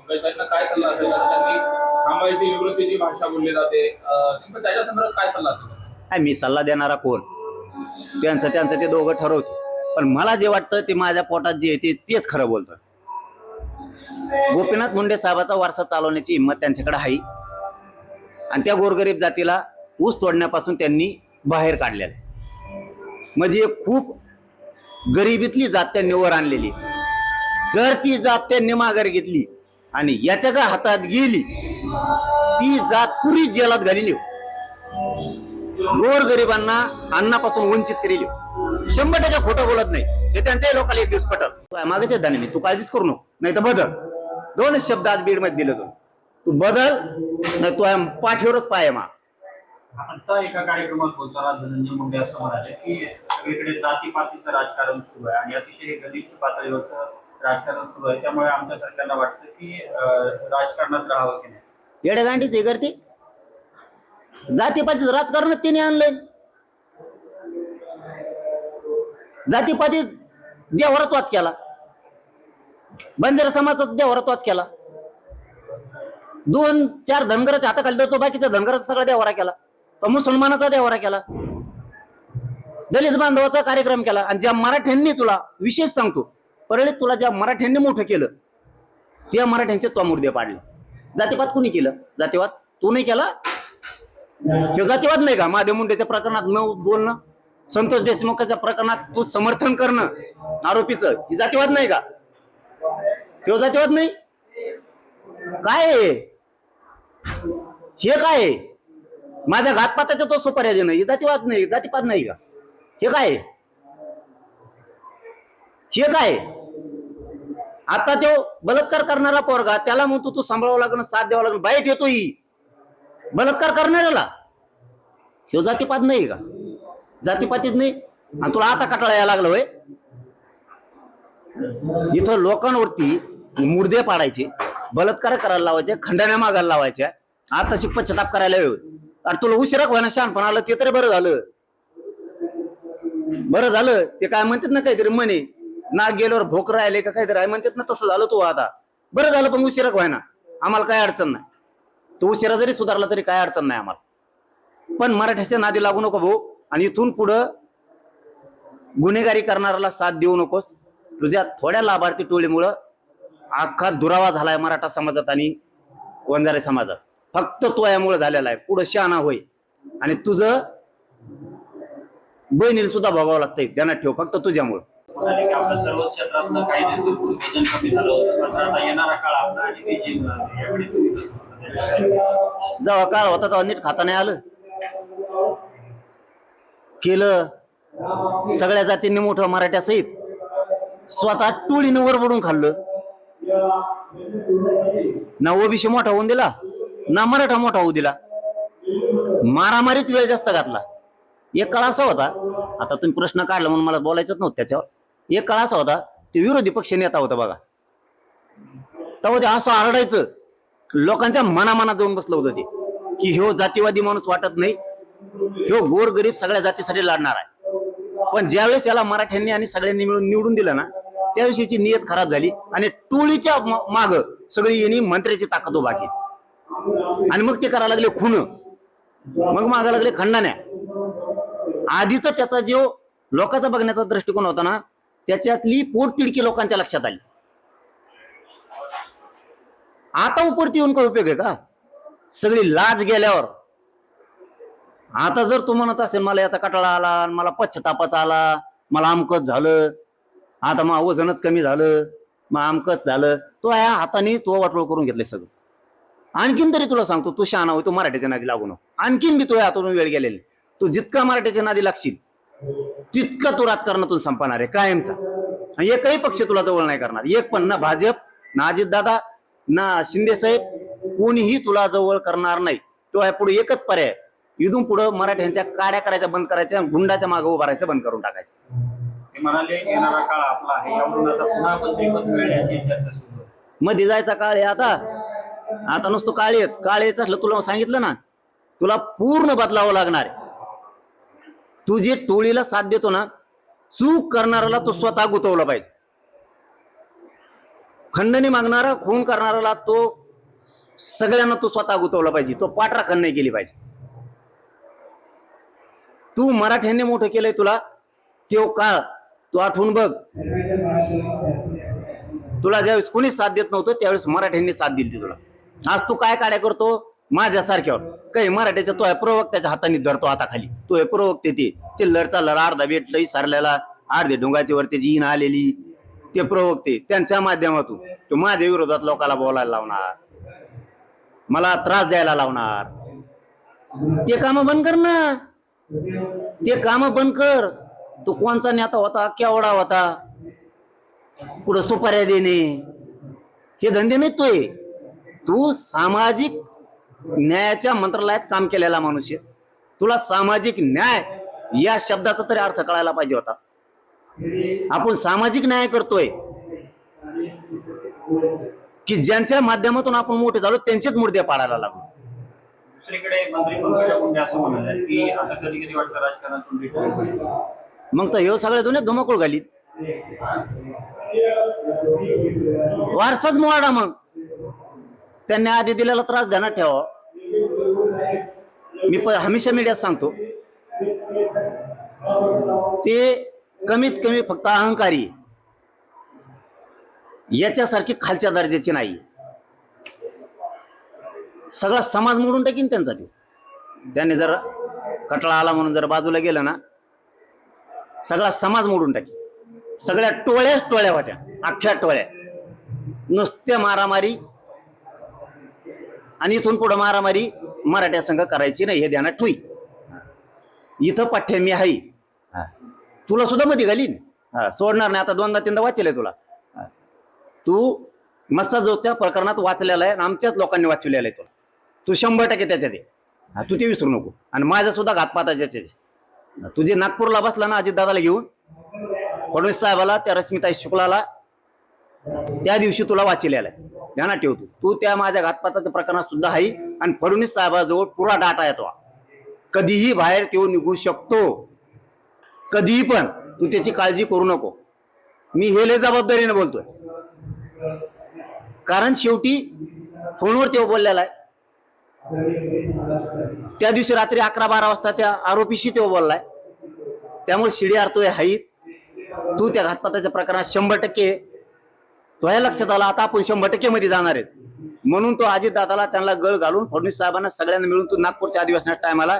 त्यांना काय सल्ला असेल त्यांनी थांबायची निवृत्तीची भाषा बोलली जाते नेमकं त्याच्या संदर्भात काय सल्ला असेल? मी सल्ला देणारा कोण? त्यांचं त्यांचं ते दोघं ठरवते. पण मला जे वाटतं ते माझ्या पोटात जे येते तेच खरं बोलतं. गोपीनाथ मुंडे साहेबाचा वारसा चालवण्याची हिंमत त्यांच्याकडे आहे आणि त्या गोरगरीब जातीला ऊस तोडण्यापासून त्यांनी बाहेर काढलेलं आहे. म्हणजे खूप गरिबीतली जात त्यांनी वर आणलेली. जर ती जात त्यांनी माघार घेतली आणि याच्या का हातात गेली ती जात पुरी जेलात घालेली. गोरगरिबांना अन्नापासून वंचित करेल. 100% खोटं बोलत नाही. हे त्यांच्याही लोकांना एक दिवस पटल. मागेच येत नाही तू काळजीच करू नको, नाही तर बदल. 2 शब्द आज बीड मध्ये दिले तू बदल, नाही तू पाठीवरच पाय मा. आता एका कार्यक्रमात बोलताना धनंजय मुंडे असं म्हणाले की सगळीकडे जातीपातीचं राजकारण सुरू आहे आणि अतिशय गलिच्छ पातळीवरचं राजकारण सुरू आहे. त्यामुळे आमच्या सरकारला वाटतं की राजकारणात राहावं की नाही. येडेगांडीच हे करते. जातीपातीचं राजकारण तिने आणलंय. जातीपाती देवारात वाच केला. बंजारा समाजाचा देवारात वाच केला. 2-4 धनगराच्या हाताखाली तो बाकीचा धनगराचा सगळा देवारा केला. मुसलमानाचा देवारा केला. दलित बांधवाचा कार्यक्रम केला. आणि ज्या मराठ्यांनी, तुला विशेष सांगतो परळीत, तुला ज्या मराठ्यांनी मोठं केलं त्या मराठ्यांचे तो मुर्दे पाडले. जातीवाद कुणी केलं? जातीवाद तू नाही केला. हे जातीवाद नाही का? महादेव मुंडेच्या प्रकरणात न बोलणं, संतोष देशमुखाच्या प्रकरणात तू समर्थन करणं आरोपीचं, ही जातीवाद नाही का? हे जातीवाद नाही. काय हे काय? माझ्या घातपाताचा तो सुपाऱ्या देणं, ही जातीवाद नाही, जातीपात नाही का? हे काय? हे काय? आता तो बलात्कार करणारा पोरगा, त्याला म्हणतो तू सांभाळावं लागणं, साथ द्यावं लागणं, बाईट येतो ही बलात्कार करणाऱ्याला. हे जातीपात नाही का? जातीपातीच नाही. आणि तुला आता कटाळा यायला लागलं होय? इथं लोकांवरती मुर्दे पाडायचे, बलात्कार करायला लावायचे, खंडण्या मागायला लावायच्या. आता पश्चाताप करायला वेळ. अरे तुला उशिरा व्हायला शहाणपण आलं ते तरी बरं झालं. बरं झालं. ते काय म्हणतात ना काहीतरी म्हणे, नाक गेल्यावर भोक राहिले का काहीतरी आहे म्हणतात ना, तसं झालं तू आता. बरं झालं पण उशिरा व्हायना. आम्हाला काय अडचण नाही. तो उशिरा जरी सुधारला तरी काय अडचण नाही आम्हाला. पण मराठ्याच्या नादी लागू नको भाऊ. आणि इथून पुढं गुन्हेगारी करणाऱ्याला साथ देऊ नकोस. तुझ्या थोड्या लाभार्थी टोळीमुळं अख्खा दुरावा झालाय मराठा समाजात आणि वंजारी समाजात. फक्त तो यामुळे झालेला आहे. पुढं शहाणा होय. आणि तुझं बहिणीला सुद्धा भोगावं लागतंय, ध्यानात ठेव. फक्त तुझ्यामुळं आपलं सर्वच क्षेत्रातलं काही वजन कमी झालं होतं. मात्र आता येणारा काळ आपला आणि जेव्हा काळ होता तेव्हा नीट खाता नाही आलं. केलं सगळ्या जातींनी मोठं मराठ्या सहित स्वतः टोळीनं वरबडून खाल्लं. ना ओबीसी मोठा होऊन दिला, ना मराठा मोठा होऊ दिला. मारामारीत वेळ जास्त घातला. एक काळ असा होता, आता तुम्ही प्रश्न काढला म्हणून मला बोलायचंच नव्हतं त्याच्यावर. एक काळ असा होता, ते विरोधी पक्ष नेता होता बघा, तेव्हा ते असं आरडायचं, लोकांच्या मनामनात जाऊन बसलं होतं ते की ह्यो जातीवादी माणूस वाटत नाही, ह्यो गोरगरीब सगळ्या जातीसाठी लढणार आहे. पण ज्यावेळेस याला मराठ्यांनी आणि सगळ्यांनी मिळून निवडून दिलं ना, त्याविषयीची नियत खराब झाली आणि टोळीच्या माग सगळी यांनी मंत्र्याची ताकद उभा केली. आणि मग ते करायला लागले खून, मग मागा लागले खंडण्या. आधीच त्याचा जो लोकांचा बघण्याचा दृष्टिकोन होता ना, त्याच्यातली पोटतिडकी लोकांच्या लक्षात आली. आता उपरती येऊन काय उपयोग आहे का? सगळी लाज गेल्यावर. आता जर तू म्हणत असेल मला याचा कटाळा आला, मला पश्चातापाचा आला, मला अमकच झालं, आता मग वजनच कमी झालं, मग अमकच झालं, तो या हाताने तो वाटोळ करून घेतलंय सगळं. आणखीन तरी तुला सांगतो, तू शहाणा होय, तू मराठीच्या नादी लागू नको. आणखीन बी तो हातून वेळ गेलेली. तू जितका मराठीच्या नादी लागशील तितका तू राजकारणातून संपणार आहे कायमचा. आणि एकही पक्ष तुला जवळ नाही करणार. एक पण, ना भाजप, ना अजितदादा, ना शिंदे साहेब, कोणीही तुला जवळ करणार नाही. तो पुढे एकच पर्याय, इथून पुढे मराठ्यांच्या काड्या करायच्या बंद करायच्या, गुंडाच्या मागे उभा राहायचं बंद करून टाकायचं. ते म्हणाले येणारा काळ आपला आहे, यावरून आता पुन्हा मंत्रिपद मिळण्याची चर्चा सुरू आहे. मध्ये जायचा काळ आहे आता. आता नुसतं काळ यायचं असलं, तुला सांगितलं ना, तुला पूर्ण बदलावं लागणार आहे. तू जे टोळीला साथ देतो ना, चूक करणाऱ्याला तो स्वतः गुतवला पाहिजे. खंडणी मागणारा, खून करणाराला तो सगळ्यांना तू स्वतः गुतवला पाहिजे, तो पाठराखण नाही केली पाहिजे. तू मराठ्यांनी मोठं केलंय तुला, तो काळ तू आठवून बघ. तुला ज्यावेळेस कोणी साथ देत नव्हतं त्यावेळेस मराठ्यांनी साथ दिली तुला. आज तू काय काड्या करतो माझ्यासारख्यावर? काही मराठ्याच्या तो प्रवक्त्याच्या हाताने धरतो हाताखाली. तो हे प्रवक्ते ते चिल्लर चालर अर्धा भेटलंय सारल्याला अर्धे डोंगाची वर त्याची इन आलेली ते प्रवक्ते, त्यांच्या माध्यमातून तू माझ्या विरोधात लोकांना बोलायला लावणार, मला त्रास द्यायला लावणार. ते काम बंद कर ना, ते काम बंद कर. तू कोणचा नेता होता, केवढा होता, पुढे सुपाऱ्या देणे हे धंदे नाही तोय. तू सामाजिक न्यायाच्या मंत्रालयात काम केलेला माणूस आहेस. तुला सामाजिक न्याय या शब्दाचा तरी अर्थ कळायला पाहिजे होता. आपण सामाजिक न्याय करतोय की ज्यांच्या माध्यमातून आपण मोठे झालो त्यांचेच मुर्दे पाडायला लागलो. दुसरीकडे मंत्री पंकजा मुंडे असं म्हणाले की आता कधी कधी वाटतं राजकारणातून रिटायर होईल. मग तर हे सगळ्या दुनियेत धुमाकूळ घालीत. वारसाच मोडा. मग त्यांनी आधी दिलेला त्रास ध्यानात ठेवा. मी हमेशा मीडियात सांगतो ते कमीत कमी फक्त अहंकारी, याच्यासारखी खालच्या दर्जाची नाही. सगळा समाज मोडून टाकीन त्यांचा. त्याने जर कटळा आला म्हणून जर बाजूला गेलं ना, सगळा समाज मोडून टाकी. सगळ्या टोळ्या होत्या, अख्ख्या टोळ्या, नुसत्या मारामारी. आणि इथून पुढे मारामारी मराठ्या संघ करायची नाही हे ध्यानात ठेवी. इथं पाठ्य मी आहे, तुला सुद्धा मध्ये घालीन, सोडणार नाही. आता 2दा-3दा वाचलंय तुला. तू मस्साजोगच्या प्रकरणात वाचलेला आहे, आमच्याच लोकांनी वाचवलेलं आहे तुला. तू 100% त्याच्यात आहे, तू ते विसरू नको. आणि माझा सुद्धा घातपाताच्या तुझे नागपूरला बसला ना अजितदादाला घेऊन, फडणवीस साहेबाला, त्या रश्मिताई शुक्लाला, त्या दिवशी तुला वाचलेला आहे, ध्यानात ठेवतो. तू त्या माझ्या घातपाताच्या प्रकरणात सुद्धा आहे. आणि फडणवीस साहेबाजवळ पुरा डाटा येतो, कधीही बाहेर तो निघू शकतो, कधीही. पण तू त्याची काळजी करू नको. मी हे लय जबाबदारीने बोलतोय, कारण शेवटी फोनवर तो बोललेला आहे. त्या दिवशी रात्री 11-12 वाजता त्या आरोपीशी तो बोललाय. त्यामुळे शिडी आरतोय हाईत. तू त्या घातपाताच्या प्रकरणात 100% तो या लक्षात आला. आता आपण 100% मध्ये जाणार आहेत. म्हणून तो अजितदादाला त्यांना गळ घालून फडणवीस साहेबांना सगळ्यांना मिळून तू नागपूरच्या अधिवेशनाच्या टायमाला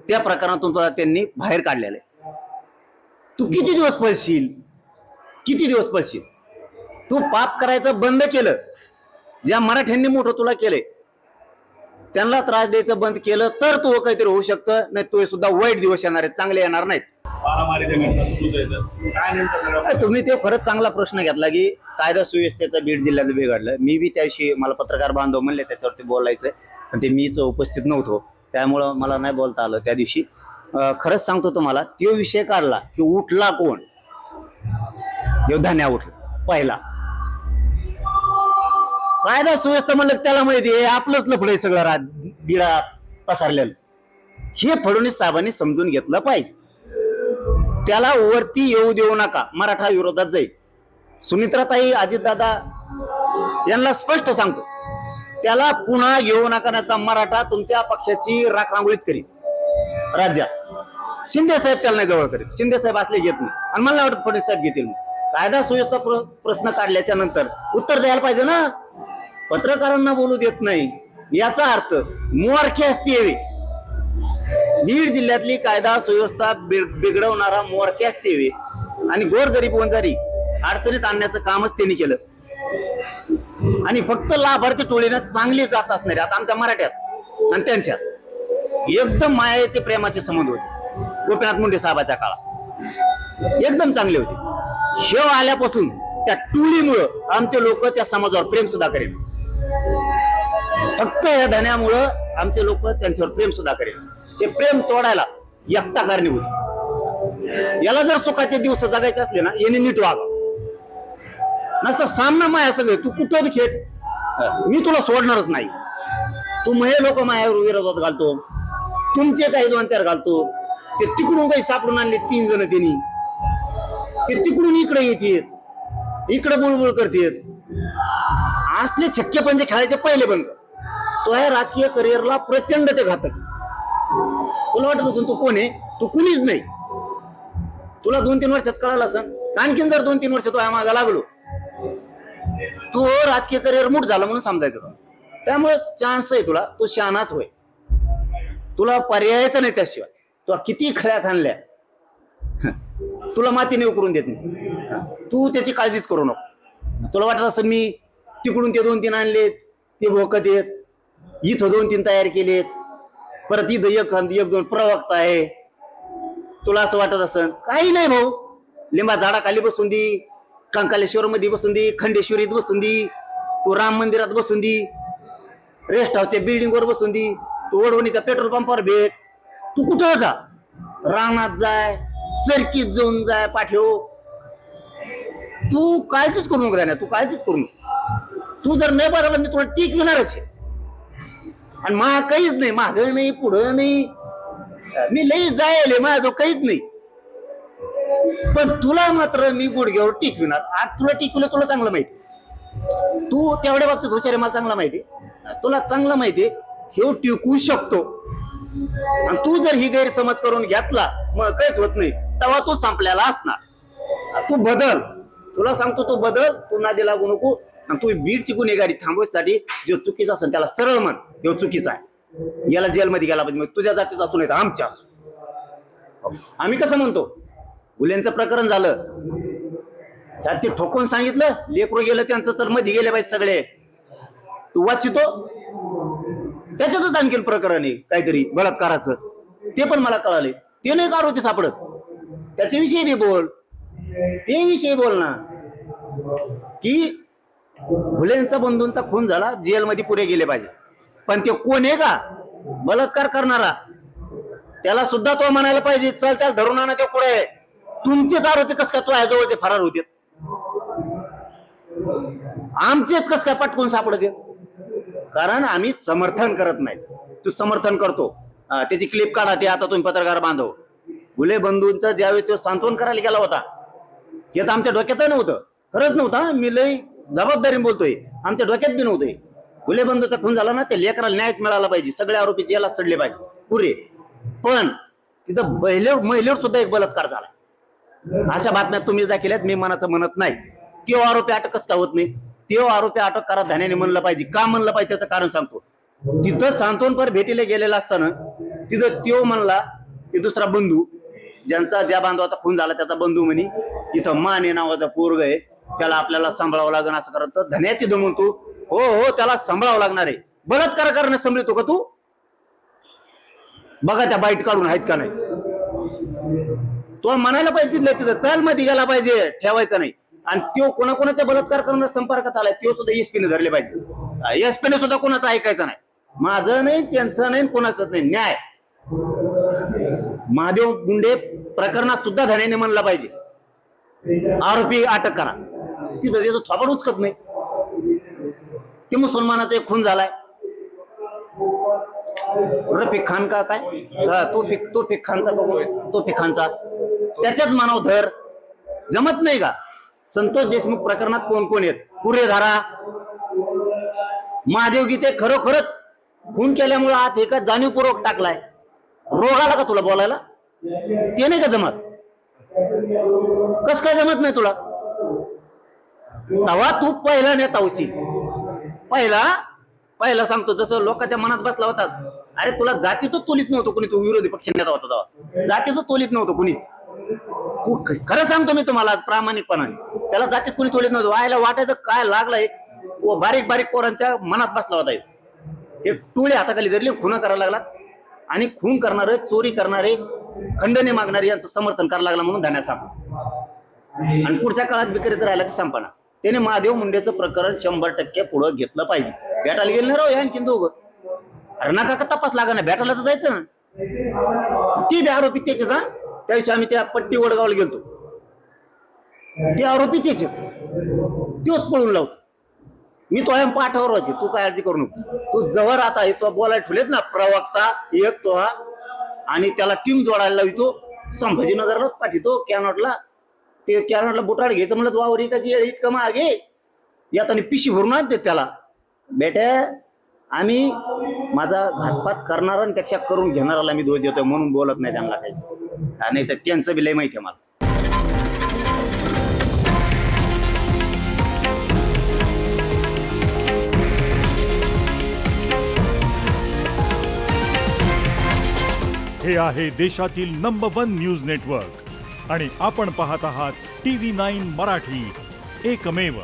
त्या प्रकरणातून त्यांनी बाहेर काढलेलं आहे. तू किती दिवस पळशील, किती दिवस पळशील? तू पाप करायचं बंद केलं. ज्या मराठ्यांनी मोठं तुला केलंय त्यांना त्रास द्यायचं बंद केलं तर तू काहीतरी होऊ शकतं. नाही तो सुद्धा वाईट दिवस येणार आहेत, चांगले येणार नाहीत. तुम्ही ते खरंच चांगला प्रश्न घेतला की कायदा सुव्यवस्थेचा बीड जिल्ह्यात बिघडलं. मी बी त्याविषयी, मला पत्रकार बांधव म्हणले त्याच्यावरती बोलायचं, पण ते मीच उपस्थित नव्हतो, त्यामुळं मला नाही बोलता आलं त्या दिवशी. खरंच सांगतो तुम्हाला, तो विषय काढला की उठला कोण? योद्धान्या उठला पहिला. कायदा सुव्यवस्था म्हणलं त्याला माहिती आहे आपलंच लफडं सगळं बिडा पसरलेलं. हे फडणवीस साहेबांनी समजून घेतलं पाहिजे. त्याला वरती येऊ देऊ नका, मराठा विरोधात जाईल. सुमित्राताई, अजितदादा यांना स्पष्ट सांगतो, त्याला पुन्हा घेऊ नका, नाही मराठा तुमच्या पक्षाची राखरांगोळीच करीत राज्यात. शिंदे साहेब त्याला नाही जवळ करीत. शिंदे साहेब असले घेत नाही, आणि मला नाही वाटत फडणवीस साहेब घेतील. कायदा सुव्यवस्था प्रश्न काढल्याच्या नंतर उत्तर द्यायला पाहिजे ना. पत्रकारांना बोलू देत नाही याचा अर्थ मोरखे असते. बीड जिल्ह्यातली कायदा सुव्यवस्था बिघडवणारा मोरखे असते आणि गोरगरीब वंजारी अडचणीत आणण्याचं कामच त्यांनी केलं. आणि फक्त लाभार्थी टोळीनं चांगली जात असणारे आता आमच्या मराठ्यात आणि त्यांच्यात एकदम मायाचे प्रेमाचे संबंध होते. गोपीनाथ मुंडे साहेबाच्या काळात एकदम चांगले होते. हे आल्यापासून त्या टोळीमुळं आमचे लोक त्या समाजावर प्रेम सुद्धा करेल. फक्त या धन्यामुळं आमचे लोक त्यांच्यावर प्रेम सुद्धा करेल. ते प्रेम तोडायला एकटा कारणीभूत. याला जर सुखाचे दिवस जगायचे असले ना, याने नीट वागा. नसतं सामना माया सगळे, तू कुठं बी खेळ, मी तुला सोडणारच नाही. तू हे लोक मायावर विरोधात घालतो, तुमचे काही 2-4 घालतो. ते तिकडून काही सापडून आणले 3 जण त्यांनी, ते तिकडून इकडे येतात, इकडे बुळबुळ करतात. असले छक्के पंजे खेळायचे पहिले बंद कर. तो आहे राजकीय करिअरला प्रचंड ते घातक. तुला वाटत असेल तू कोण आहे, तू कुणीच नाही. तुला 2-3 वर्षात कळालं असं. आणखीन जर 2-3 वर्ष तो या मागा लागलो, तो राजकीय करिअर मूठ झालं म्हणून समजायचं. त्यामुळे चान्स आहे तुला, तू शहाणाच होय. तुला पर्यायच नाही त्याशिवाय. तू किती खऱ्या खाणल्या, तुला मातीने उकरून देत नाही. तू त्याची काळजीच करू नको. तुला वाटत असं मी तिकडून ते 2-3 आणलेत, ते भोकत येत, इथं 2-3 तयार केलेत, परत इथं 1-2 प्रवक्ता आहे. तुला असं वाटत असं काही नाही भाऊ. लिंबा झाडाखाली बसून दे, कंकालेश्वर मध्ये बसून दे, खंडेश्वरीत बसून दे, तू राम मंदिरात बसून दे, रेस्ट हाऊसच्या बिल्डिंग वर बसून दे, तू वडवणीच्या पेट्रोल पंपावर भेट, तू कुठं जा, रानात जाय, सरकीत जाऊन जाय पाठव. तू काळजीच करू नको राहणार, तू काळजीच करू नको. तू जर नाही बघायला मी तुला टिकविणारच आहे. आणि मा काहीच नाही, मागं नाही पुढं नाही, मी लई जायले, माझं काहीच नाही. पण तुला मात्र मी गुडघ्यावर टिकविणार. आज तुला टिकवलं, तुला चांगलं माहिती. तू तेवढ्या बाबतीत हुशार आहे, मला चांगलं माहिती. तुला चांगलं माहिती हे टिकवू शकतो. आणि तू जर ही गैरसमज करून घेतला, मग काहीच होत नाही, तेव्हा तू संपलेला असणार. तू बदल, तुला सांगतो तू बदल. तू नादी लागू नको. आणि तू बीडची गुन्हेगारी थांबवण्यासाठी जो चुकीचा असेल त्याला सरळ म्हण, जो चुकीचा आहे, याला जेलमध्ये गेला पाहिजे. मग तुझ्या जातीचा असू नाही तर आमच्या असू. आम्ही कसं म्हणतो, गुन्ह्यांचं प्रकरण झालं, त्यात ते ठोकून सांगितलं, लेकरू गेलं त्यांचं, तर मध्ये गेले पाहिजे सगळे. तू वाचितो, त्याच्यातच आणखीन प्रकरण आहे काहीतरी बलात्काराचं, ते पण मला कळाले. ते नाही का आरोपी सापडत, त्याच्याविषयी बी बोल. ते विषयी बोल ना, की भुलेंचा बंधूंचा खून झाला, जेलमध्ये पुरे गेले पाहिजे. पण ते कोण आहे का बलात्कार करणारा, त्याला सुद्धा तो म्हणायला पाहिजे, चल त्याला धरून आणा, ते पुढे. तुमचेच आरोपी कस काय तो जवळचे फरार होते, आमचेच कस काय पटकून सापडते? कारण आम्ही समर्थन करत नाही. तू समर्थन करतो, त्याची क्लिप काढा. ते आता तुम्ही पत्रकार बांधव, घुले बंधूंचा ज्यावेळी तो सांत्वन करायला गेला होता, हे तर आमच्या डोक्यात नव्हतं, खरंच नव्हतं. मी लई जबाबदारीने बोलतोय, आमच्या डोक्यात बी नव्हतंय. घुले बंधूचा खून झाला ना, ते लेकराला न्यायच मिळाला पाहिजे, सगळे आरोपी जेला सडले पाहिजे पुरे. पण तिथं महिलेवर सुद्धा एक बलात्कार झाला. अशा बातम्या तुम्ही दाखवल्यात, मी मनाचं म्हणत नाही. तो आरोपी अटक कसं का होत नाही? तो आरोपी अटक करा ध्यानाने म्हणलं पाहिजे. का म्हणलं पाहिजे त्याचं कारण सांगतो. तिथं सांत्वनपर भेटीला गेलेला असताना तिथं तो म्हणला की दुसरा बंधू, ज्यांचा ज्या बांधवाचा खून झाला त्याचा बंधू म्हणे, इथं माने नावाचा पोरग आहे, त्याला आपल्याला सांभाळावं लागेल असं करत. धन्या तिथं म्हणतो, हो हो त्याला सांभाळावं लागणार आहे. बलात्कार करणं सांभाळतो का तू? बघा त्या बाईट काढून आहेत का नाही. तो म्हणायला पाहिजे तिथं, चल मध्ये गेला पाहिजे, ठेवायचा नाही. आणि तो कोणाकोणाचा बलात्कार करून संपर्कात आलाय, तो सुद्धा एसपीने धरले पाहिजे. एसपीने सुद्धा कोणाचं ऐकायचं नाही. माझं नाही, त्यांचं नाही, कोणाचंच नाही. न्याय महादेव गुंडे प्रकरणात सुद्धा धन्याने म्हणला पाहिजे, आरोपी अटक करा. तिथं त्याचं थोपड उचकत नाही. ते मुसलमानाचा एक खून झालाय, रफिक खान का काय, तो फिक खानचा, तो फिक खानचा, त्याच्याच मानव धर. जमत नाही का? संतोष देशमुख प्रकरणात कोण कोण आहेत पुरे धारा. महादेव गीते खरोखरच खून केल्यामुळे आत एका जाणीवपूर्वक टाकलाय. रोग आला का तुला बोलायला? ते नाही का जमत? कस काय जमत नाही तुला? तेव्हा तू पहिला नेता होशील. पहिला सांगतो, जसं लोकांच्या मनात बसला होतास, अरे तुला जातीतच तोलीत नव्हतं कुणी, तू विरोधी पक्ष नेता होता तेव्हा जातीतच तोलीत नव्हतं कुणीच. खरं सांगतो मी तुम्हाला प्रामाणिकपणाने, त्याला जातीत कुणी तोलीत नव्हतं. व्हायला वाटायचं काय लागलंय, बारीक बारीक पोरांच्या मनात बसला होता. एक टोळी हाताखाली धरली, खून करायला लागला. आणि खून करणारे, चोरी करणारे, खंडने मागणारे यांचं समर्थन करायला लागला म्हणून धान्या संपला. आणि पुढच्या काळात विक्रेत राहिला की संपना. त्याने महादेव मुंडेचं प्रकरण 100% पुढं घेतलं पाहिजे. भेटायला गेलं ना राव आणखीन दोघं. अरे नका का तपास लागा ना, भेटायला तर जायचं ना. ते आरोपी त्याचेच. त्या दिवशी आम्ही त्या पट्टी वडगावला गेलतो, ते आरोपी त्याचेच, तोच पळून लावतो. मी तो पाठावर वाचे, तू काय अर्जी करू नको. तू जवळ आता तो बोलायला ठेवलेत ना प्रवक्ता एक तो, आणि त्याला टीम जोडायला लावितो. संभाजीनगरलाच पाठवतो कॅनॉटला. ते कॅनॉटला बुटाड घ्यायचं म्हणलं, वावर एकाची इतकं मागे येताना पिशी भरून आणते त्याला. बेटे आम्ही माझा घातपात करणाऱ्यांपेक्षा करून घेणाऱ्याला मी दोष देतोय म्हणून बोलत नाही त्यांना काहीच. नाही तर त्यांचं बी लय माहिती आहे मला. हे आहे देशातील नंबर 1 न्यूज नेटवर्क आणि आपण पाहत आहात TV9 मराठी, एकमेव.